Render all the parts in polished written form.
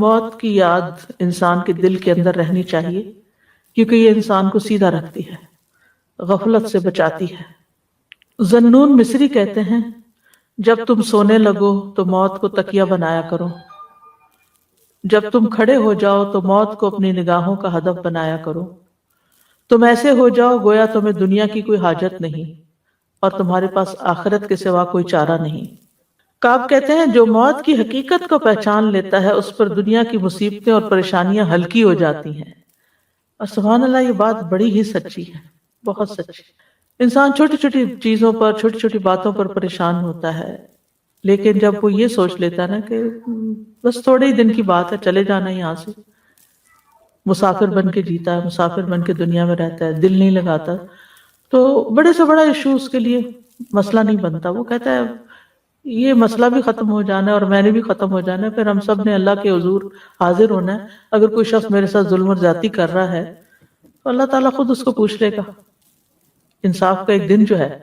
موت کی یاد انسان کے دل کے اندر رہنی چاہیے، کیونکہ یہ انسان کو سیدھا رکھتی ہے، غفلت سے بچاتی ہے۔ ذنون مصری کہتے ہیں جب تم سونے لگو تو موت کو تکیہ بنایا کرو، جب تم کھڑے ہو جاؤ تو موت کو اپنی نگاہوں کا ہدف بنایا کرو، تم ایسے ہو جاؤ گویا تمہیں دنیا کی کوئی حاجت نہیں اور تمہارے پاس آخرت کے سوا کوئی چارہ نہیں۔ کعب کہتے ہیں جو موت کی حقیقت کو پہچان لیتا ہے اس پر دنیا کی مصیبتیں اور پریشانیاں ہلکی ہو جاتی ہیں۔ اور سبحان اللہ، یہ بات بڑی ہی سچی ہے، بہت سچی۔ انسان چھوٹی چھوٹی چیزوں پر، چھوٹی چھوٹی باتوں پر پریشان ہوتا ہے، لیکن جب وہ یہ سوچ لیتا ہے نا کہ بس تھوڑے ہی دن کی بات ہے، چلے جانا یہاں سے، مسافر بن کے جیتا ہے، مسافر بن کے دنیا میں رہتا ہے، دل نہیں لگاتا، تو بڑے سے بڑا ایشو اس کے لیے مسئلہ نہیں بنتا۔ وہ کہتا ہے یہ مسئلہ بھی ختم ہو جانا ہے اور میں نے بھی ختم ہو جانا ہے، پھر ہم سب نے اللہ کے حضور حاضر ہونا ہے۔ اگر کوئی شخص میرے ساتھ ظلم اور زیادتی کر رہا ہے تو اللہ تعالیٰ خود اس کو پوچھ لے گا، انصاف کا ایک دن جو ہے۔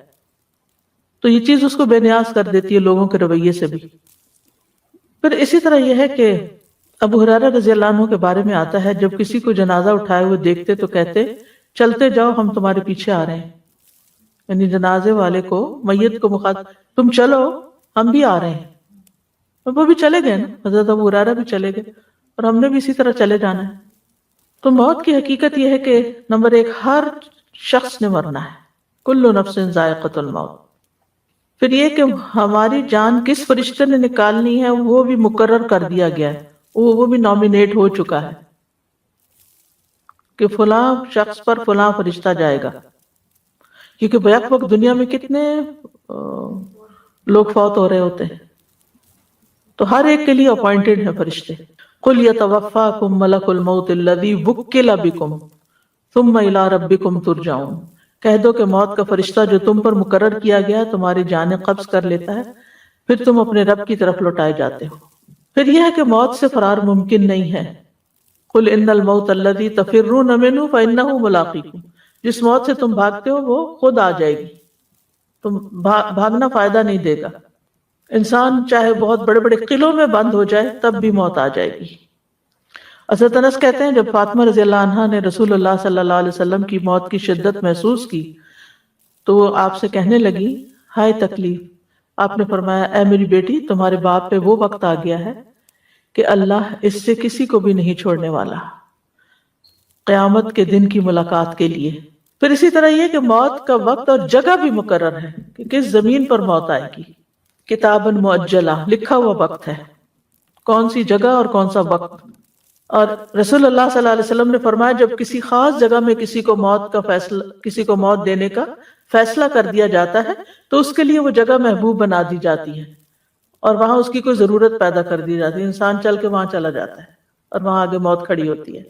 تو یہ چیز اس کو بے نیاز کر دیتی ہے لوگوں کے رویے سے بھی۔ پھر اسی طرح یہ ہے کہ ابو ہریرہ رضی اللہ عنہ کے بارے میں آتا ہے جب کسی کو جنازہ اٹھائے ہوئے دیکھتے تو کہتے چلتے جاؤ ہم تمہارے پیچھے آ رہے ہیں، یعنی جنازے والے کو، میت کو مخاطب، تم چلو ہم بھی آ رہے ہیں۔ اور وہ بھی چلے گئے نا، حضرت ابو ہریرہ بھی چلے گئے اور ہم نے بھی اسی طرح چلے جانا ہے۔ تو موت کی حقیقت یہ ہے کہ نمبر ایک، ہر شخص نے مرنا ہے، کل نفس ذائقۃ الموت۔ پھر یہ کہ ہماری جان کس فرشتے نے نکالنی ہے وہ بھی مقرر کر دیا گیا ہے، وہ بھی نامینیٹ ہو چکا ہے کہ فلاں شخص پر فلاں فرشتہ جائے گا، کیونکہ بیک وقت دنیا میں کتنے لوگ فوت ہو رہے ہوتے ہیں، تو ہر ایک کے لیے اپوائنٹڈ ہیں فرشتے۔ قل یتوفاکم ملک الموت الذی وکل بکم ثم الی ربکم ترجعون، کہہ دو کہ موت کا فرشتہ جو تم پر مقرر کیا گیا تمہاری جانیں قبض کر لیتا ہے، پھر تم اپنے رب کی طرف لوٹائے جاتے ہو۔ پھر یہ ہے کہ موت سے فرار ممکن نہیں ہے۔ قل ان الموت الذی تفرون منہ فانہ ملاقیکم، جس موت سے تم بھاگتے ہو وہ خود آ جائے گی، تم بھاگنا فائدہ نہیں دے گا۔ انسان چاہے بہت بڑے بڑے قلعوں میں بند ہو جائے تب بھی موت آ جائے گی۔ حضرت انس کہتے ہیں جب فاطمہ رضی اللہ عنہا نے رسول اللہ صلی اللہ علیہ وسلم کی موت کی شدت محسوس کی تو وہ آپ سے کہنے لگی ہائے تکلیف۔ آپ نے فرمایا اے میری بیٹی، تمہارے باپ پہ وہ وقت آ گیا ہے کہ اللہ اس سے کسی کو بھی نہیں چھوڑنے والا قیامت کے دن کی ملاقات کے لیے۔ پھر اسی طرح یہ کہ موت کا وقت اور جگہ بھی مقرر ہے کہ کس زمین پر موت آئے گی، کتاباً مؤجلہ، لکھا ہوا وقت ہے، کون سی جگہ اور کون سا وقت۔ اور رسول اللہ صلی اللہ علیہ وسلم نے فرمایا جب کسی خاص جگہ میں کسی کو موت دینے کا فیصلہ کر دیا جاتا ہے تو اس کے لیے وہ جگہ محبوب بنا دی جاتی ہے اور وہاں اس کی کوئی ضرورت پیدا کر دی جاتی ہے، انسان چل کے وہاں چلا جاتا ہے اور وہاں آگے موت کھڑی ہوتی ہے۔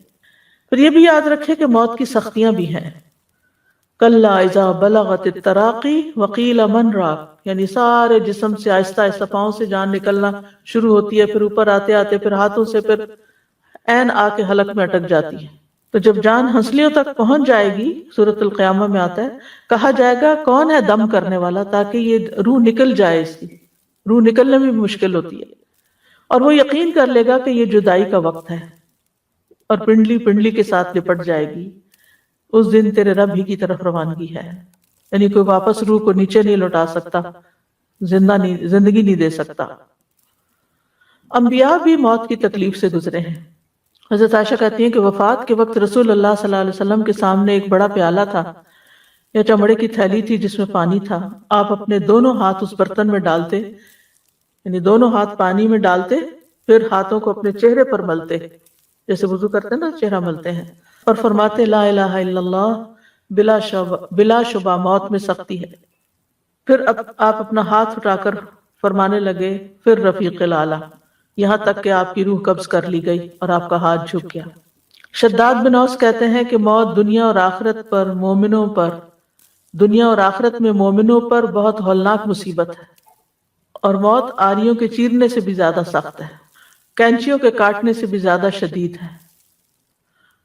پھر یہ بھی یاد رکھے کہ موت کی سختیاں بھی ہیں۔ کلا اذا بلغت التراقی وقیل من راق، یعنی سارے جسم سے آہستہ آہستہ پاؤں سے جان نکلنا شروع ہوتی ہے، پھر اوپر آتے آتے پھر ہاتھوں سے، پھر عین آ کے حلق میں اٹک جاتی ہے۔ تو جب جان ہنسلیوں تک پہنچ جائے گی، سورۃ القیامہ میں آتا ہے، کہا جائے گا کون ہے دم کرنے والا، تاکہ یہ روح نکل جائے، اس کی روح نکلنے میں بھی مشکل ہوتی ہے، اور وہ یقین کر لے گا کہ یہ جدائی کا وقت ہے، اور پنڈلی پنڈلی کے ساتھ لپٹ جائے گی۔ اس دن تیرے رب ہی کی طرف روانگی ہے، یعنی کوئی واپس روح کو نیچے نہیں لوٹا سکتا، زندگی نہیں دے سکتا۔ انبیاء بھی موت کی تکلیف سے گزرے ہیں۔ حضرت عائشہ کہتی ہیں کہ وفات کے وقت رسول اللہ صلی اللہ علیہ وسلم کے سامنے ایک بڑا پیالہ تھا یا چمڑے کی تھیلی تھی جس میں پانی تھا، آپ اپنے دونوں ہاتھ اس برتن میں ڈالتے، یعنی دونوں ہاتھ پانی میں ڈالتے، پھر ہاتھوں کو اپنے چہرے پر ملتے، جیسے وضو کرتے ہیں نا چہرہ ملتے ہیں، اور فرماتے لا الہ الا اللہ، بلا شبہ موت میں سختی ہے۔ پھر آپ اپنا ہاتھ اٹھا کر فرمانے لگے پھر رفیق الاعلیٰ، یہاں تک کہ آپ کی روح قبض کر لی گئی اور آپ کا ہاتھ جھک گیا۔ شداد بن اوس کہتے ہیں کہ موت دنیا اور آخرت میں مومنوں پر بہت ہولناک مصیبت ہے، اور موت آریوں کے چیرنے سے بھی زیادہ سخت ہے، کینچیوں کے کاٹنے سے بھی زیادہ شدید ہے،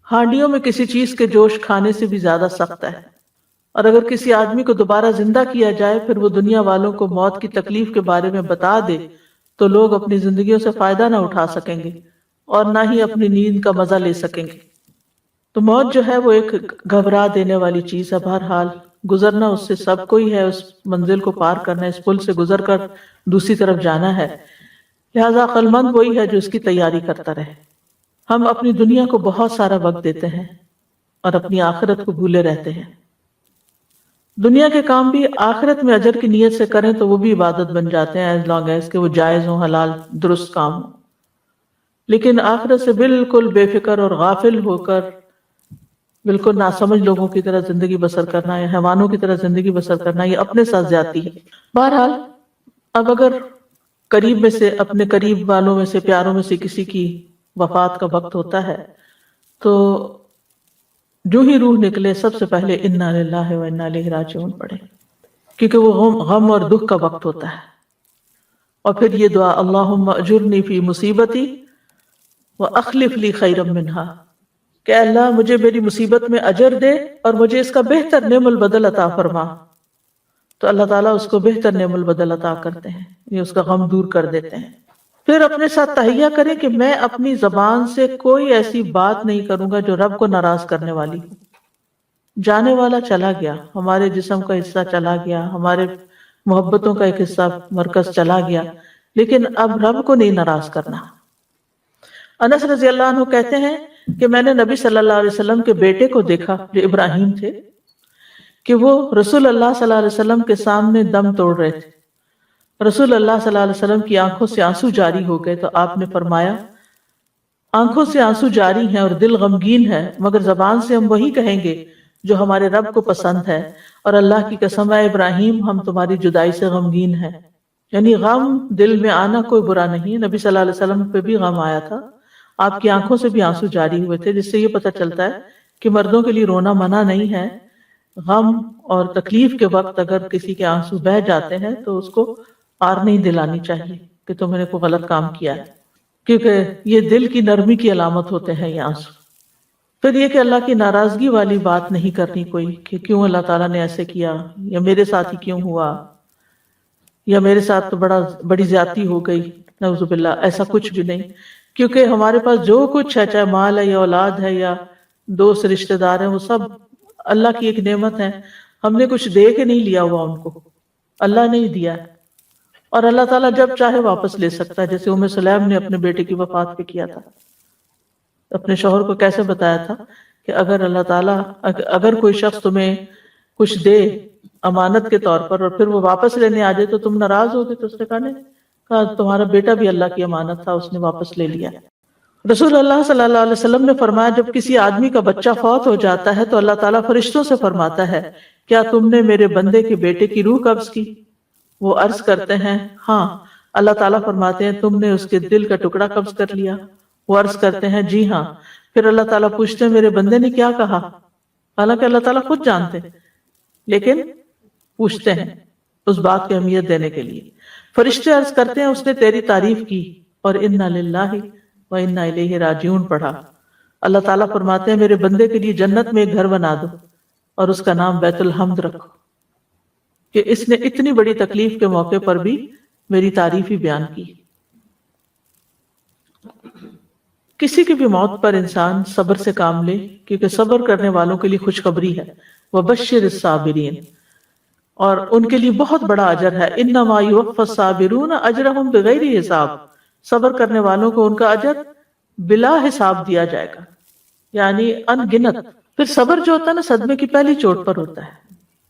ہانڈیوں میں کسی چیز کے جوش کھانے سے بھی زیادہ سخت ہے، اور اگر کسی آدمی کو دوبارہ زندہ کیا جائے پھر وہ دنیا والوں کو موت کی تکلیف کے بارے میں بتا دے تو لوگ اپنی زندگیوں سے فائدہ نہ اٹھا سکیں گے، اور نہ ہی اپنی نیند کا مزہ لے سکیں گے۔ تو موت جو ہے وہ ایک گھبرا دینے والی چیز ہے، بہرحال گزرنا اس سے سب کو ہی ہے، اس منزل کو پار کرنا ہے، اس پل سے گزر کر دوسری طرف جانا ہے، لہذا عقل مند وہی ہے جو اس کی تیاری کرتا رہے۔ ہم اپنی دنیا کو بہت سارا وقت دیتے ہیں اور اپنی آخرت کو بھولے رہتے ہیں۔ دنیا کے کام بھی آخرت میں اجر کی نیت سے کریں تو وہ بھی عبادت بن جاتے ہیں، ایز لانگ ایز کہ وہ جائز ہوں، حلال درست کام ہوں۔ لیکن آخرت سے بالکل بے فکر اور غافل ہو کر بالکل ناسمجھ لوگوں کی طرح زندگی بسر کرنا یا حیوانوں کی طرح زندگی بسر کرنا، یہ اپنے ساتھ زیادتی ہے۔ بہرحال اب اگر قریب میں سے، اپنے قریب والوں میں سے، پیاروں میں سے کسی کی وفات کا وقت ہوتا ہے تو جو ہی روح نکلے سب سے پہلے انا للہ و انا الیہ راجعون پڑھے، کیونکہ وہ غم اور دکھ کا وقت ہوتا ہے۔ اور پھر یہ دعا، اللہم اجرنی فی مصیبتی واخلف لی خیرا منہا، کہ اللہ مجھے میری مصیبت میں اجر دے اور مجھے اس کا بہتر نعم البدل عطا فرما۔ تو اللہ تعالیٰ اس کو بہتر نعم البدل عطا کرتے ہیں، یہ اس کا غم دور کر دیتے ہیں۔ پھر اپنے ساتھ تہیہ کریں کہ میں اپنی زبان سے کوئی ایسی بات نہیں کروں گا جو رب کو ناراض کرنے والی ہو۔ جانے والا چلا گیا، ہمارے جسم کا حصہ چلا گیا، ہمارے محبتوں کا ایک حصہ مرکز چلا گیا، لیکن اب رب کو نہیں ناراض کرنا۔ انس رضی اللہ عنہ کہتے ہیں کہ میں نے نبی صلی اللہ علیہ وسلم کے بیٹے کو دیکھا جو ابراہیم تھے، کہ وہ رسول اللہ صلی اللہ علیہ وسلم کے سامنے دم توڑ رہے تھے۔ رسول اللہ صلی اللہ علیہ وسلم کی آنکھوں سے آنسو جاری ہو گئے تو آپ نے فرمایا، آنکھوں سے آنسو جاری ہیں اور دل غمگین ہے، مگر زبان سے ہم وہی کہیں گے جو ہمارے رب کو پسند ہے، اور اللہ کی قسم ہے ابراہیم ہم تمہاری جدائی سے غمگین ہیں۔ یعنی غم دل میں آنا کوئی برا نہیں، نبی صلی اللہ علیہ وسلم پہ بھی غم آیا تھا، آپ کی آنکھوں سے بھی آنسو جاری ہوئے تھے، جس سے یہ پتہ چلتا ہے کہ مردوں کے لیے رونا منع نہیں ہے۔ غم اور تکلیف کے وقت اگر کسی کے آنسو بہہ جاتے ہیں تو اس کو آر نہیں دلانی چاہیے کہ تم نے کوئی غلط کام کیا ہے، کیونکہ یہ دل کی نرمی کی علامت ہوتے ہیں یہ آنسو۔ پھر یہ کہ اللہ کی ناراضگی والی بات نہیں کرنی کوئی، کہ کیوں اللہ تعالیٰ نے ایسے کیا، یا میرے ساتھ ہی کیوں ہوا، یا میرے ساتھ تو بڑی زیادتی ہو گئی، نعوذ باللہ، ایسا کچھ بھی نہیں۔ کیونکہ ہمارے پاس جو کچھ ہے، چاہے مال ہے یا اولاد ہے یا دوست رشتہ دار ہیں، وہ سب اللہ کی ایک نعمت ہے، ہم نے کچھ دے کے نہیں لیا ہوا ان کو، اللہ نے ہی دیا ہے، اور اللہ تعالیٰ جب چاہے واپس لے سکتا ہے، جیسے ام سلیم نے اپنے بیٹے کی وفات پہ کیا تھا، اپنے شوہر کو کیسے بتایا تھا کہ اگر اللہ تعالیٰ، اگر کوئی شخص تمہیں کچھ دے امانت کے طور پر اور پھر وہ واپس لینے آ جائے تو تم ناراض ہوگے، تو اس نے کہا تمہارا بیٹا بھی اللہ کی امانت تھا، اس نے واپس لے لیا۔ رسول اللہ صلی اللہ علیہ وسلم نے فرمایا، جب کسی آدمی کا بچہ فوت ہو جاتا ہے تو اللہ تعالیٰ فرشتوں سے فرماتا ہے، کیا تم نے میرے بندے کے بیٹے کی روح قبض کی؟ وہ عرض کرتے ہیں ہاں۔ اللہ تعالیٰ فرماتے ہیں تم نے اس کے دل کا ٹکڑا قبض کر لیا؟ وہ عرض کرتے ہیں جی ہاں۔ پھر اللہ تعالیٰ پوچھتے ہیں میرے بندے نے کیا کہا؟ حالانکہ اللہ تعالیٰ خود جانتے ہیں، لیکن پوچھتے ہیں اس بات کی اہمیت دینے کے لیے۔ فرشتے عرض کرتے ہیں اس نے تیری تعریف کی اور انا للہ و انا الیہ راجعون پڑھا۔ اللہ تعالیٰ فرماتے ہیں میرے بندے کے لیے جنت میں ایک گھر بنا دو اور اس کا نام بیت الحمد رکھو، کہ اس نے اتنی بڑی تکلیف کے موقع پر بھی میری تعریف ہی بیان کی۔ کسی کی بھی موت پر انسان صبر سے کام لے، کیونکہ صبر کرنے والوں کے لیے خوشخبری ہے، وبشر الصابرین، اور ان کے لیے بہت بڑا اجر ہے۔ انما یوفی الصابرون اجرہم بغیر حساب، صبر کرنے والوں کو ان کا اجر بلا حساب دیا جائے گا، یعنی ان گنت۔ پھر صبر جو ہوتا ہے نا، صدمے کی پہلی چوٹ پر ہوتا ہے،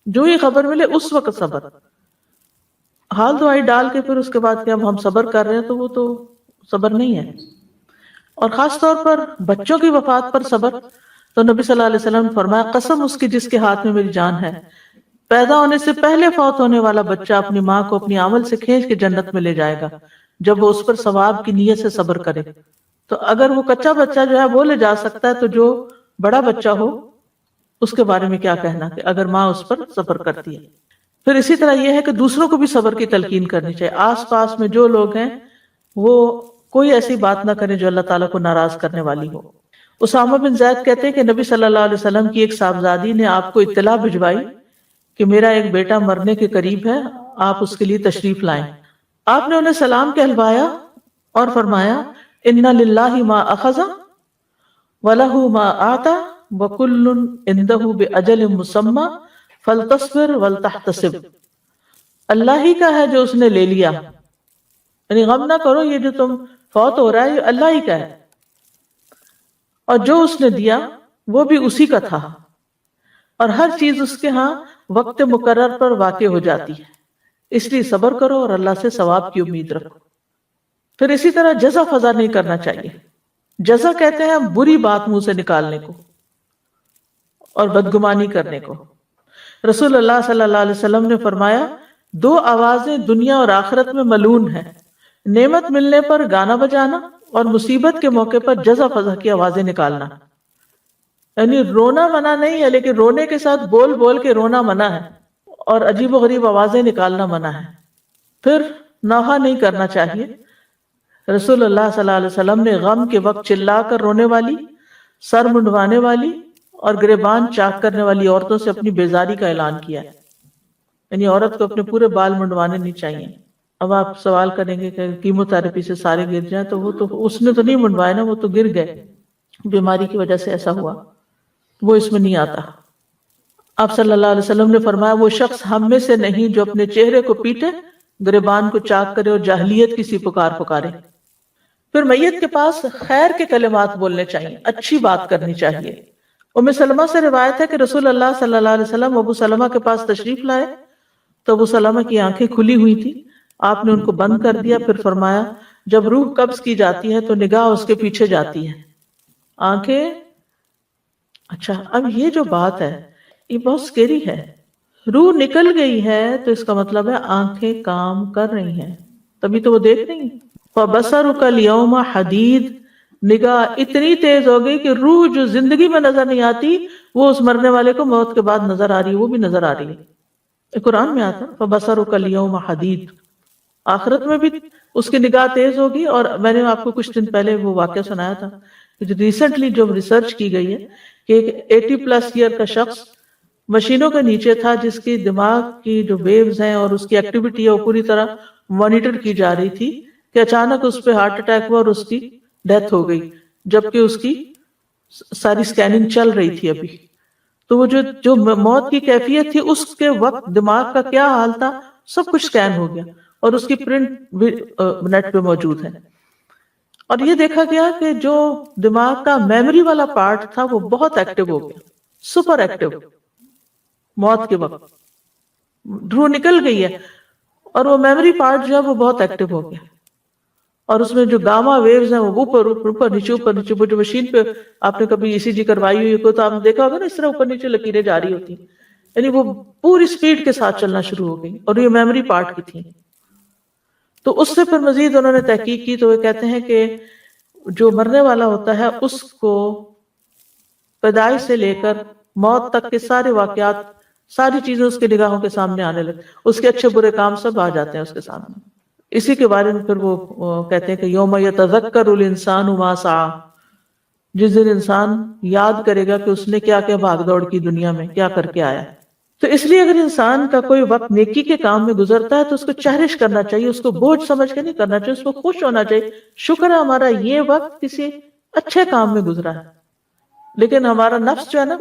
جو ہی خبر ملے اس وقت صبر، حال دعائی ڈال کے پھر اس کے بعد کہ اب ہم صبر کر رہے ہیں تو وہ تو صبر نہیں ہے۔ اور خاص طور پر بچوں کی وفات پر صبر، تو نبی صلی اللہ علیہ وسلم نے فرمایا قسم اس کی جس کے ہاتھ میں میری جان ہے، پیدا ہونے سے پہلے فوت ہونے والا بچہ اپنی ماں کو اپنی عمل سے کھینچ کے جنت میں لے جائے گا جب وہ اس پر ثواب کی نیت سے صبر کرے۔ تو اگر وہ کچا بچہ جو ہے وہ لے جا سکتا ہے، تو جو بڑا بچہ ہو اس کے بارے میں کیا کہنا کہ اگر ماں اس پر صبر کرتی ہے۔ پھر اسی طرح یہ ہے کہ دوسروں کو بھی صبر کی تلقین کرنی چاہیے۔ آس پاس میں جو لوگ ہیں وہ کوئی ایسی بات نہ کریں جو اللہ تعالیٰ کو ناراض کرنے والی ہو۔ اسامہ بن زید کہتے ہیں کہ نبی صلی اللہ علیہ وسلم کی ایک صاحبزادی نے آپ کو اطلاع بھجوائی کہ میرا ایک بیٹا مرنے کے قریب ہے، آپ اس کے لیے تشریف لائیں۔ آپ نے انہیں سلام کہلوایا اور فرمایا ان للہ ما اخذ وَلَهُ مَا آتَى وَكُلٌّ عِندَهُ بِأَجَلٍ مُّسَمًّى فَلْتَصْبِرْ وَلْتَحْتَسِبْ، اللہ ہی کا ہے جو اس نے لے لیا، یعنی غم نہ کرو، یہ جو تم فوت ہو رہا ہے یہ اللہ ہی کا ہے، اور جو اس نے دیا وہ بھی اسی کا تھا، اور ہر چیز اس کے ہاں وقت مقرر پر واقع ہو جاتی ہے، اس لیے صبر کرو اور اللہ سے ثواب کی امید رکھو۔ پھر اسی طرح جزا فضا نہیں کرنا چاہیے۔ جزا کہتے ہیں بری بات منہ سے نکالنے کو اور بدگمانی کرنے کو۔ رسول اللہ صلی اللہ علیہ وسلم نے فرمایا، دو آوازیں دنیا اور آخرت میں ملعون ہیں، نعمت ملنے پر گانا بجانا اور مصیبت کے موقع پر جزا فضا کی آوازیں نکالنا۔ یعنی رونا منع نہیں ہے، لیکن رونے کے ساتھ بول بول کے رونا منع ہے، اور عجیب و غریب آوازیں نکالنا منع ہے۔ پھر نوحہ نہیں کرنا چاہیے۔ رسول اللہ صلی اللہ علیہ وسلم نے غم کے وقت چلا کر رونے والی، سر منڈوانے والی اور گریبان چاک کرنے والی عورتوں سے اپنی بیزاری کا اعلان کیا ہے، یعنی عورت کو اپنے پورے بال منڈوانے نہیں چاہیے۔ اب آپ سوال کریں گے کہ کیمو تھراپی سے سارے گر جائیں، تو وہ تو اس نے تو نہیں منڈوائے نا، وہ تو گر گئے، بیماری کی وجہ سے ایسا ہوا، وہ اس میں نہیں آتا۔ آپ صلی اللہ علیہ وسلم نے فرمایا، وہ شخص ہم میں سے نہیں جو اپنے چہرے کو پیٹے، گریبان کو چاک کرے اور جاہلیت کی سی پکار پکارے۔ پھر میت کے پاس خیر کے کلمات بولنے چاہیے، اچھی بات کرنی چاہیے۔ ام سلمہ سے روایت ہے کہ رسول اللہ صلی اللہ علیہ وسلم ابو سلمہ کے پاس تشریف لائے تو ابو سلمہ کی آنکھیں کھلی ہوئی تھی، آپ نے ان کو بند کر دیا، پھر فرمایا، جب روح قبض کی جاتی ہے تو نگاہ اس کے پیچھے جاتی ہے، آنکھیں۔ اچھا، اب یہ جو بات ہے یہ بہت سکیری ہے۔ روح نکل گئی ہے تو اس کا مطلب ہے آنکھیں کام کر رہی ہیں، تبھی تو وہ دیکھ رہی ہیں۔ فَبَصَرُكَ الْيَوْمَ حَدِيدٌ، نگاہ اتنی تیز ہو گئی کہ روح جو زندگی میں نظر نہیں آتی وہ اس مرنے والے کو موت کے بعد نظر آ رہی ہے، وہ بھی نظر آ رہی ہے۔ قرآن میں آتا ہے فَبَصَرُكَ الْيَوْمَ حَدِيدٌ، آخرت میں بھی اس کی نگاہ تیز ہوگی۔ اور میں نے آپ کو کچھ دن پہلے وہ واقعہ سنایا تھا کہ ریسنٹلی جو ریسرچ کی گئی ہے کہ ایک 80+ ایئر کا شخص مشینوں کے نیچے تھا، جس کی دماغ کی جو ویوز ہیں اور اس کی ایکٹیویٹی ہے وہ پوری طرح مانیٹر کی جا رہی تھی، کہ اچانک اس پہ ہارٹ اٹیک ہوا اور اس کی ڈیتھ ہو گئی، جبکہ اس کی ساری سکیننگ چل رہی تھی ابھی۔ تو وہ جو موت کی کیفیت تھی اس کے وقت دماغ کا کیا حال تھا، سب کچھ سکین ہو گیا، اور اس کی پرنٹ نیٹ پہ موجود ہے۔ اور یہ دیکھا گیا کہ جو دماغ کا میموری والا پارٹ تھا وہ بہت ایکٹیو ہو گیا، سپر ایکٹیو، موت کے وقت روح نکل گئی ہے اور وہ میموری پارٹ جو ہے وہ بہت ایکٹیو ہو گیا، اور اس میں جو گاما ویوز ہیں وہ اوپر نیچے وہ جو مشین پہ آپ نے کبھی ECG کروائی ہوئی کو تو آپ نے دیکھا ہوگا نا، اس طرح اوپر نیچے لکیریں جاری ہوتی ہیں، یعنی وہ پوری سپیڈ کے ساتھ چلنا شروع ہو گئی، اور یہ میموری پارٹ کی تھی۔ تو اس سے پھر مزید انہوں نے تحقیق کی تو وہ کہتے ہیں کہ جو مرنے والا ہوتا ہے اس کو پیدائش سے لے کر موت تک کے سارے واقعات، ساری چیزیں اس کی نگاہوں کے سامنے آنے لگتی، اس کے اچھے برے کام سب آ جاتے ہیں اس کے سامنے۔ اسی کے بارے میں پھر وہ کہتے ہیں کہ یوم یتذکر الانسان ما سعی، جس دن انسان یاد کرے گا کہ اس نے کیا کیا بھاگ دوڑ کی دنیا میں، کیا کر کے آیا۔ تو اس لیے اگر انسان کا کوئی وقت نیکی کے کام میں گزرتا ہے تو اس کو چیرش کرنا چاہیے، اس کو بوجھ سمجھ کے نہیں کرنا چاہیے، اس کو خوش ہونا چاہیے، شکر ہے ہمارا یہ وقت کسی اچھے کام میں گزرا ہے۔ لیکن ہمارا نفس جو ہے نا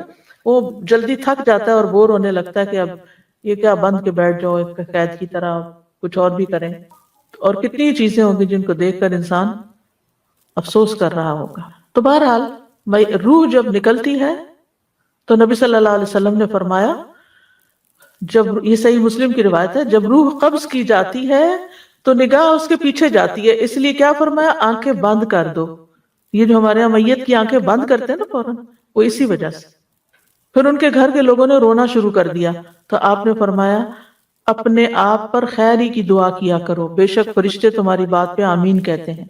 وہ جلدی تھک جاتا ہے اور بور ہونے لگتا ہے کہ اب یہ کیا بند کے بیٹھ جاؤ ایک قید کی طرح، کچھ اور بھی کریں، اور کتنی چیزیں ہوں گی جن کو دیکھ کر انسان افسوس کر رہا ہوگا۔ تو بہرحال روح جب نکلتی ہے تو نبی صلی اللہ علیہ وسلم نے فرمایا، جب یہ صحیح مسلم کی روایت ہے، جب روح قبض کی جاتی ہے تو نگاہ اس کے پیچھے جاتی ہے، اس لیے کیا فرمایا، آنکھیں بند کر دو۔ یہ جو ہمارے یہاں میت کی آنکھیں بند کرتے ہیں نا فوراً، وہ اسی وجہ سے۔ پھر ان کے گھر کے لوگوں نے رونا شروع کر دیا تو آپ نے فرمایا، اپنے آپ پر خیر ہی کی دعا کیا کرو، بے شک فرشتے تمہاری بات پہ آمین کہتے ہیں۔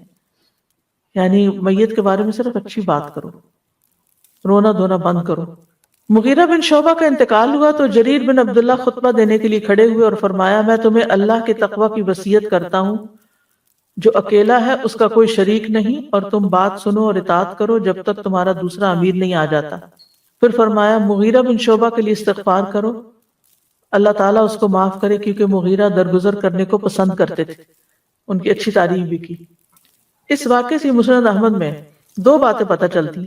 یعنی میت کے بارے میں صرف اچھی بات کرو، رونا دھونا بند کرو۔ مغیرہ بن شعبہ کا انتقال ہوا تو جریر بن عبداللہ خطبہ دینے کے لیے کھڑے ہوئے اور فرمایا، میں تمہیں اللہ کے تقوی کی وصیت کرتا ہوں، جو اکیلا ہے اس کا کوئی شریک نہیں، اور تم بات سنو اور اطاعت کرو جب تک تمہارا دوسرا امیر نہیں آ جاتا۔ پھر فرمایا، مغیرہ بن شعبہ کے لیے استغفار کرو، اللہ تعالیٰ اس کو معاف کرے، کیونکہ مغیرہ درگزر کرنے کو پسند کرتے تھے، ان کی اچھی تعریف بھی کی۔ اس واقعے سے مسند احمد میں دو باتیں پتہ چلتی.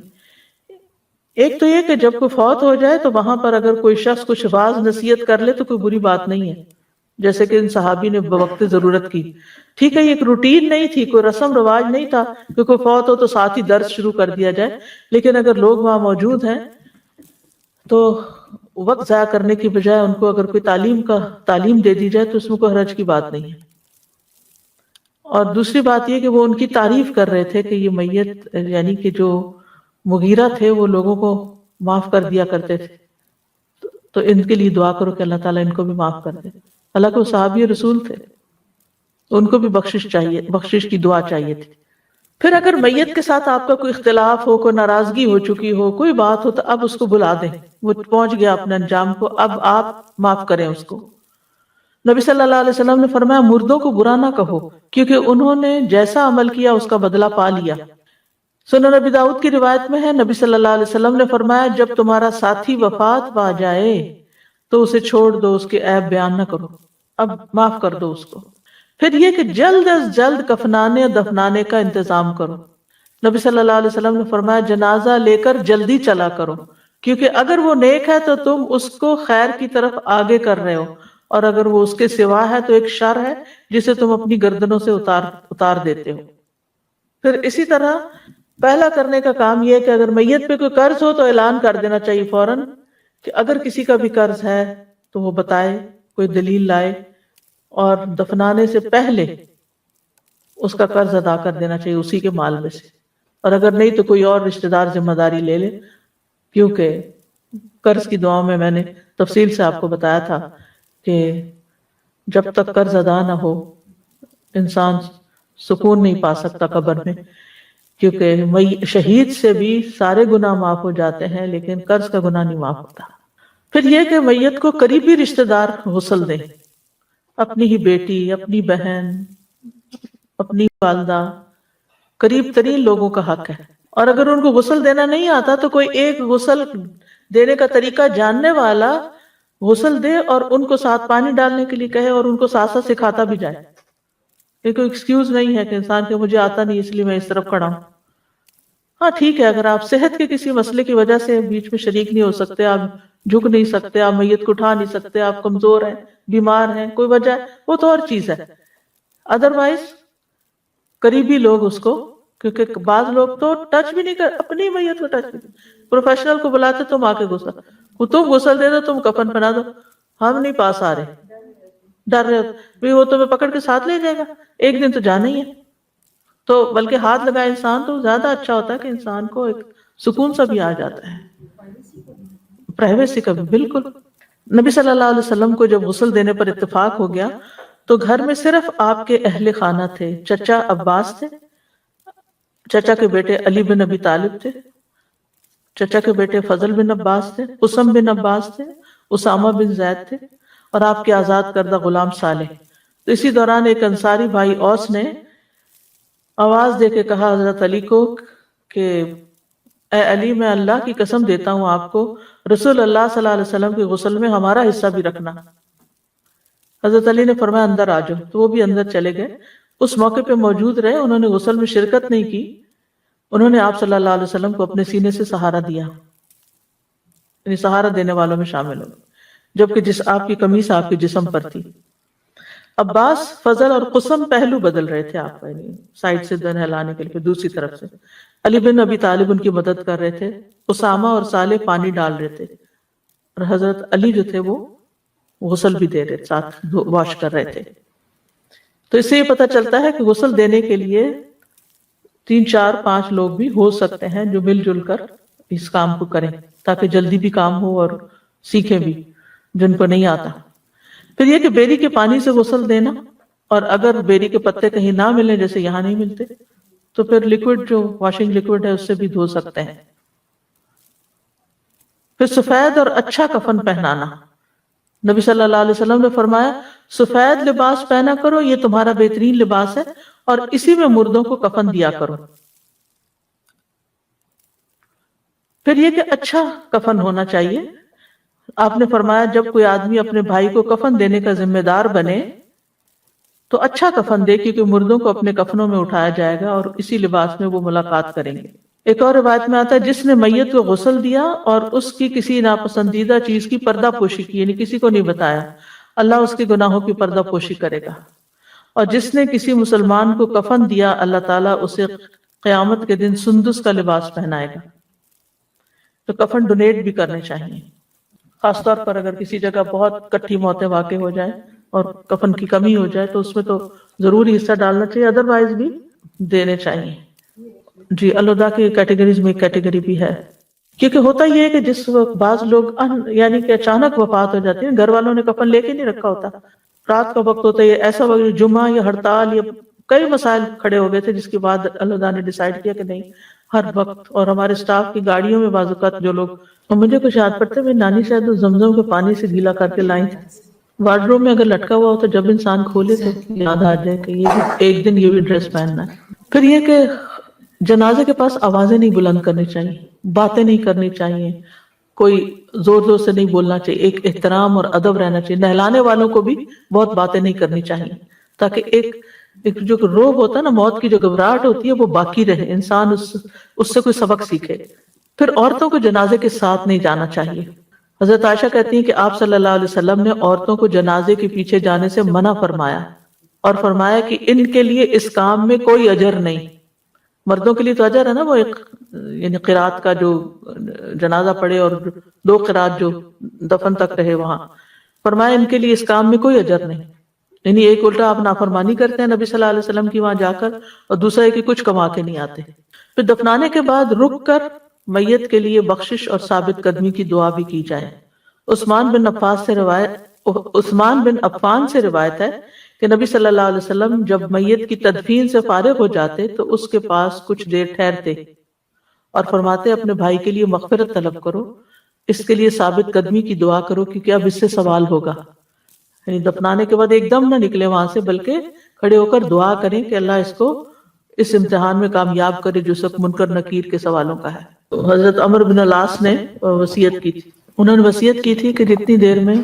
ایک تو یہ کہ جب کوئی فوت ہو جائے تو وہاں پر اگر کوئی شخص کچھ واعظ نصیحت کر لے تو کوئی بری بات نہیں ہے، جیسے کہ ان صحابی نے بوقت ضرورت کی. ٹھیک ہے، یہ ایک روٹین نہیں تھی، کوئی رسم رواج نہیں تھا کہ کوئی فوت ہو تو ساتھ ہی درس شروع کر دیا جائے، لیکن اگر لوگ وہاں موجود ہیں تو وقت ضائع کرنے کی بجائے ان کو اگر کوئی تعلیم دے دی جائے تو اس میں کوئی حرج کی بات نہیں ہے. اور دوسری بات یہ کہ وہ ان کی تعریف کر رہے تھے کہ یہ میت یعنی کہ جو مغیرہ تھے وہ لوگوں کو معاف کر دیا کرتے تھے، تو ان کے لیے دعا کرو کہ اللہ تعالیٰ ان کو بھی معاف کر دے. اللہ کو صحابی رسول تھے، ان کو بھی بخشش کی دعا چاہیے تھی. پھر اگر میت کے ساتھ آپ کا کوئی اختلاف ہو، کوئی ناراضگی ہو چکی ہو، کوئی بات ہو، تو اب اس کو بلا دیں، وہ پہنچ گیا اپنے انجام کو، اب آپ معاف کریں اس کو. نبی صلی اللہ علیہ وسلم نے فرمایا مردوں کو برا نہ کہو کیونکہ انہوں نے جیسا عمل کیا اس کا بدلہ پا لیا. سنن نبی داؤد کی روایت میں ہے نبی صلی اللہ علیہ وسلم نے فرمایا جب تمہارا ساتھی وفات پا جائے تو اسے چھوڑ دو، اس کے عیب بیان نہ کرو، اب معاف کر دو اس کو. پھر یہ کہ جلد از جلد کفنانے دفنانے کا انتظام کرو. نبی صلی اللہ علیہ وسلم نے فرمایا جنازہ لے کر جلدی چلا کرو، کیونکہ اگر وہ نیک ہے تو تم اس کو خیر کی طرف آگے کر رہے ہو، اور اگر وہ اس کے سوا ہے تو ایک شر ہے جسے تم اپنی گردنوں سے اتار دیتے ہو. پھر اسی طرح پہلا کرنے کا کام یہ ہے کہ اگر میت پہ کوئی قرض ہو تو اعلان کر دینا چاہیے فوراً کہ اگر کسی کا بھی قرض ہے تو وہ بتائے، کوئی دلیل لائے، اور دفنانے سے پہلے اس کا قرض ادا کر دینا چاہیے اسی کے مال میں سے. اور اگر نہیں تو کوئی اور رشتہ دار ذمہ داری لے لے، کیونکہ قرض کی دعاؤں میں نے تفصیل سے آپ کو بتایا تھا کہ جب تک قرض ادا نہ ہو انسان سکون نہیں پا سکتا قبر میں، کیونکہ شہید سے بھی سارے گناہ معاف ہو جاتے ہیں لیکن قرض کا گناہ نہیں معاف ہوتا. پھر یہ کہ میت کو قریبی رشتہ دار غسل دیں، اپنی ہی بیٹی، اپنی بہن، اپنی والدہ، قریب ترین لوگوں کا حق ہے. اور اگر ان کو غسل دینا نہیں آتا تو کوئی ایک غسل دینے کا طریقہ جاننے والا غسل دے اور ان کو ساتھ پانی ڈالنے کے لیے کہے اور ان کو ساتھ ساتھ سکھاتا بھی جائے. یہ کوئی ایکسکیوز نہیں ہے کہ انسان کہ مجھے آتا نہیں اس لیے میں اس طرف کھڑا ہوں. ہاں ٹھیک ہے، اگر آپ صحت کے کسی مسئلے کی وجہ سے بیچ میں شریک نہیں ہو سکتے، آپ جھک نہیں سکتے، آپ میت کو اٹھا نہیں سکتے، آپ کمزور ہیں، بیمار ہیں، کوئی وجہ ہے، وہ تو اور چیز ہے. ادروائز قریبی لوگ اس کو، کیونکہ بعض لوگ تو ٹچ بھی نہیں کر، اپنی میت کو ٹچ نہیں، پروفیشنل کو بلاتے تم آ کے غسل، وہ تم غسل دے دو، تم کفن پہنا دو، ہم نہیں پاس آ رہے، ڈر رہے وہ تمہیں پکڑ کے ساتھ لے جائے گا، ایک دن تو جانا ہی ہے. تو بلکہ ہاتھ لگائے انسان تو زیادہ اچھا ہوتا ہے کہ انسان کو ایک سکون سا بھی آ جاتا ہے، پرائیویسی کا بھی. بالکل. نبی صلی اللہ علیہ وسلم کو جب غسل دینے پر اتفاق ہو گیا تو گھر میں صرف آپ کے اہل خانہ تھے. چچا عباس تھے، چچا کے بیٹے علی بن ابی طالب تھے، چچا کے بیٹے فضل بن عباس تھے، قسم بن عباس تھے، اسامہ بن زید تھے، اور آپ کے آزاد کردہ غلام صالح. تو اسی دوران ایک انصاری بھائی اوس نے آواز دے کے کہا حضرت علی کو کہ اے علی، میں اللہ کی قسم دیتا ہوں آپ کو رسول اللہ صلی اللہ علیہ وسلم کے غسل میں ہمارا حصہ بھی رکھنا. حضرت علی نے فرمایا اندر آ جاؤ، تو وہ بھی اندر چلے گئے. اس موقع پہ موجود رہے، انہوں نے غسل میں شرکت نہیں کی، انہوں نے آپ صلی اللہ علیہ وسلم کو اپنے سینے سے سہارا دیا، یعنی سہارا دینے والوں میں شامل ہو، جبکہ آپ کی قمیص آپ کے جسم پر تھی. عباس، فضل اور قسم پہلو بدل رہے تھے آپ کا، یعنی سائڈ سے دن ہلانے کے لیے دوسری طرف سے. علی بن ابی طالب ان کی مدد کر رہے تھے، اسامہ اور صالح پانی ڈال رہے تھے، اور حضرت علی جو تھے وہ غسل بھی دے رہے، ساتھ واش کر رہے تھے. تو اس سے یہ پتہ چلتا ہے کہ غسل دینے کے لیے 3 4 5 لوگ بھی ہو سکتے ہیں جو مل جل کر اس کام کو کریں، تاکہ جلدی بھی کام ہو اور سیکھیں بھی جن کو نہیں آتا. پھر یہ کہ بیری کے پانی سے غسل دینا، اور اگر بیری کے پتے کہیں نہ ملیں، جیسے یہاں نہیں ملتے، تو پھر لیکوڈ جو واشنگ لیکوڈ ہے اس سے بھی دھو سکتے ہیں. پھر سفید اور اچھا کفن پہنانا. نبی صلی اللہ علیہ وسلم نے فرمایا سفید لباس پہنا کرو، یہ تمہارا بہترین لباس ہے، اور اسی میں مردوں کو کفن دیا کرو. پھر یہ کہ اچھا کفن ہونا چاہیے. آپ نے فرمایا جب کوئی آدمی اپنے بھائی کو کفن دینے کا ذمہ دار بنے تو اچھا کفن دے، کیونکہ مردوں کو اپنے کفنوں میں اٹھایا جائے گا اور اسی لباس میں وہ ملاقات کریں گے۔ ایک اور روایت میں آتا ہے جس نے میت کو غسل دیا اور اس کی کسی ناپسندیدہ چیز کی پردہ پوشی کی، یعنی کسی کو نہیں بتایا، اللہ اس کے گناہوں کی پردہ پوشی کرے گا۔ اور جس نے کسی مسلمان کو کفن دیا، اللہ تعالیٰ اسے قیامت کے دن سندس کا لباس پہنائے گا۔ تو کفن ڈونیٹ بھی کرنے چاہیے، خاص طور پر اگر کسی جگہ بہت کٹھی موتیں واقع ہو جائیں اور کفن کی کمی ہو جائے تو اس میں تو ضروری حصہ ڈالنا چاہیے، ادروائز بھی دینے چاہیے۔ جی، الوداع کی کیٹیگریز میں ایک کیٹیگری بھی ہے، کیونکہ ہوتا یہ ہے کہ جس وقت بعض لوگ یعنی کہ اچانک وفات ہو جاتی ہے، گھر والوں نے کفن لے کے نہیں رکھا ہوتا، رات کا وقت ہوتا ہے، ایسا وقت جمعہ یا ہڑتال یا کئی مسائل کھڑے ہو گئے تھے، جس کے بعد الوداع نے ڈیسائیڈ کیا کہ نہیں ہر وقت، اور ہمارے سٹاف کی گاڑیوں میں بعض اوقات جو لوگ، اور مجھے کچھ یاد پڑتا ہے میری نانی شاید زمزم کے پانی سے گیلا کر کے لائیں تھی، وارڈروب میں اگر لٹکا ہوا ہو تو جب انسان کھولے تو یاد آ جائے کہ یہ ایک دن یہ بھی ڈریس پہننا ہے۔ پھر یہ کہ جنازے کے پاس آوازیں نہیں بلند کرنی چاہیے، باتیں نہیں کرنی چاہیے، کوئی زور زور سے نہیں بولنا چاہیے، ایک احترام اور ادب رہنا چاہیے، نہلانے والوں کو بھی بہت باتیں نہیں کرنی چاہیے، تاکہ ایک جو روب ہوتا ہے نا، موت کی جو گھبراہٹ ہوتی ہے وہ باقی رہے، انسان اس سے کوئی سبق سیکھے۔ پھر عورتوں کو جنازے کے ساتھ نہیں جانا چاہیے۔ حضرت عائشہ کہتی ہیں کہ آپ صلی اللہ علیہ وسلم نے عورتوں کو جنازے کے پیچھے جانے سے منع فرمایا اور فرمایا کہ ان کے لیے اس کام میں کوئی اجر نہیں۔ مردوں کے لیے تو اجر ہے نا، وہ ایک یعنی قرات کا جو جنازہ پڑے اور 2 قرات جو دفن تک رہے وہاں، فرمایا ان کے لیے اس کام میں کوئی اجر نہیں، یعنی ایک الٹا آپ نافرمانی کرتے ہیں نبی صلی اللہ علیہ وسلم کی وہاں جا کر، اور دوسرا ہے کہ کچھ کما کے نہیں آتے۔ پھر دفنانے کے بعد رک کر میت کے لیے بخشش اور ثابت قدمی کی دعا بھی کی جائے۔ عثمان بن عفان سے روایت ہے کہ نبی صلی اللہ علیہ وسلم جب میت کی تدفین سے فارغ ہو جاتے تو اس کے پاس کچھ دیر ٹھہرتے اور فرماتے اپنے بھائی کے لیے مغفرت طلب کرو، اس کے لیے ثابت قدمی کی دعا کرو، کیونکہ اب اس سے سوال ہوگا۔ یعنی دفنانے کے بعد ایک دم نہ نکلے وہاں سے، بلکہ کھڑے ہو کر دعا کریں کہ اللہ اس کو اس امتحان میں کامیاب کرے جو سب منکر نکیر کے سوالوں کا ہے۔ حضرت عمرو بن العاص نے وصیت کی تھی، انہوں نے وصیت کی تھی کہ جتنی دیر میں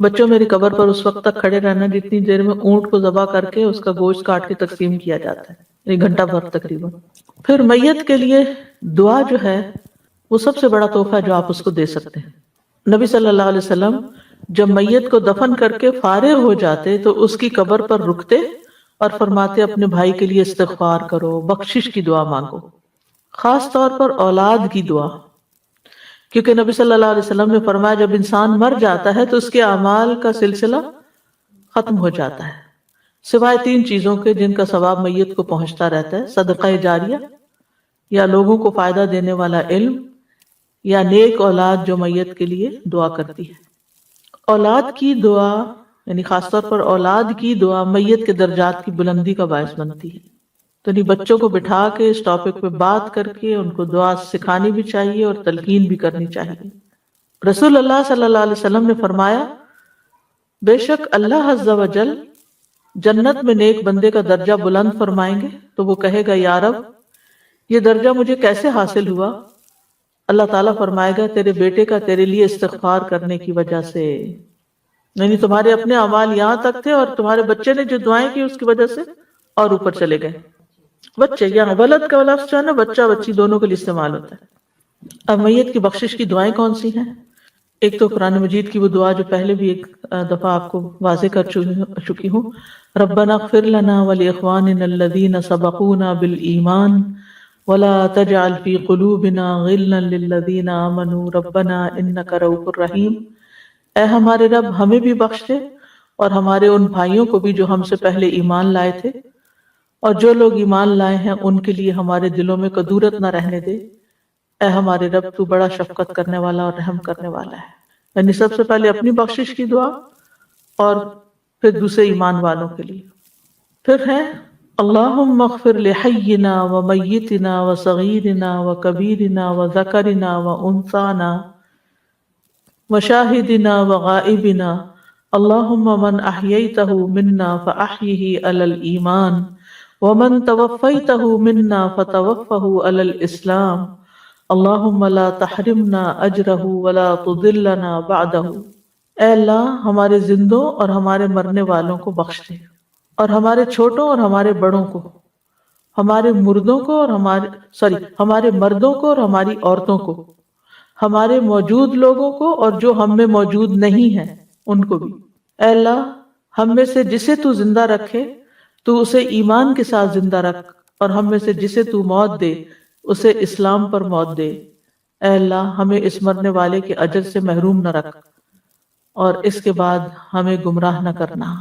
بچوں میری قبر پر اس وقت تک کھڑے رہنا جتنی دیر میں اونٹ کو ذبح کر کے اس کا گوشت کاٹ کے تقسیم کیا جاتا ہے، 1 گھنٹہ بھر تقریباً۔ پھر میت کے لیے دعا جو ہے وہ سب سے بڑا تحفہ جو آپ اس کو دے سکتے ہیں۔ نبی صلی اللہ علیہ وسلم جب میت کو دفن کر کے فارغ ہو جاتے تو اس کی قبر پر رکتے اور فرماتے اپنے بھائی کے لیے استغفار کرو، بخشش کی دعا مانگو، خاص طور پر اولاد کی دعا، کیونکہ نبی صلی اللہ علیہ وسلم نے فرمایا جب انسان مر جاتا ہے تو اس کے اعمال کا سلسلہ ختم ہو جاتا ہے، سوائے 3 چیزوں کے جن کا ثواب میت کو پہنچتا رہتا ہے: صدقہ جاریہ، یا لوگوں کو فائدہ دینے والا علم، یا نیک اولاد جو میت کے لیے دعا کرتی ہے۔ اولاد کی دعا یعنی خاص طور پر اولاد کی دعا میت کے درجات کی بلندی کا باعث بنتی ہے، تو نہیں بچوں کو بٹھا کے اس ٹاپک پہ بات کر کے ان کو دعا سکھانی بھی چاہیے اور تلقین بھی کرنی چاہیے۔ رسول اللہ صلی اللہ علیہ وسلم نے فرمایا بے شک اللہ عز و جل جنت میں نیک بندے کا درجہ بلند فرمائیں گے تو وہ کہے گا یا رب یہ درجہ مجھے کیسے حاصل ہوا؟ اللہ تعالیٰ فرمائے گا تیرے بیٹے کا تیرے لیے استغفار کرنے کی وجہ سے، یعنی تمہارے اپنے اعمال یہاں تک تھے اور تمہارے بچے نے جو دعائیں کی اس کی وجہ سے اور اوپر چلے گئے۔ بچے یہاں ولد کا لفظ جو ہے نا بچہ بچی دونوں کے لیے استعمال ہوتا ہے۔ اب میت کی بخشش کی دعائیں کون سی ہیں؟ ایک تو قرآن مجید کی وہ دعا جو پہلے بھی ایک دفعہ آپ کو واضح کر چکی ہوں، ربنا اغفر لنا ولاخواننا الذین سبقونا بالایمان ولا تجعل فی قلوبنا غلا للذین آمنوا ربنا انک رؤوف الرحیم، اے ہمارے رب ہمیں بھی بخش دے اور ہمارے ان بھائیوں کو بھی جو ہم سے پہلے ایمان لائے تھے، اور جو لوگ ایمان لائے ہیں ان کے لیے ہمارے دلوں میں کدورت نہ رہنے دے، اے ہمارے رب تو بڑا شفقت کرنے والا اور رحم کرنے والا ہے۔ یعنی سب سے پہلے اپنی بخشش کی دعا اور پھر دوسرے ایمان والوں کے لیے۔ پھر ہے اللہم اغفر لحینا ومیتنا وصغیرنا وکبیرنا وذکرنا وانثانا وشاہدنا وغائبنا اللہم من احییتہ منا فاحیہ علی الایمان ومن توفیتہ منا فتوفہ علی الاسلام اللہم لا تحرمنا اجرہ ولا تضلنا بعدہ، اے اللہ ہمارے زندوں اور ہمارے مرنے والوں کو بخش دے، اور ہمارے چھوٹوں اور ہمارے بڑوں کو، ہمارے مردوں کو اور ہمارے مردوں کو اور ہماری عورتوں کو، ہمارے موجود لوگوں کو اور جو ہم میں موجود نہیں ہیں ان کو بھی۔ اے اللہ، ہم میں سے جسے تو زندہ رکھے تو اسے ایمان کے ساتھ زندہ رکھ، اور ہم میں سے جسے تو موت دے اسے اسلام پر موت دے۔ اے اللہ، ہمیں اس مرنے والے کے اجر سے محروم نہ رکھ، اور اس کے بعد ہمیں گمراہ نہ کرنا۔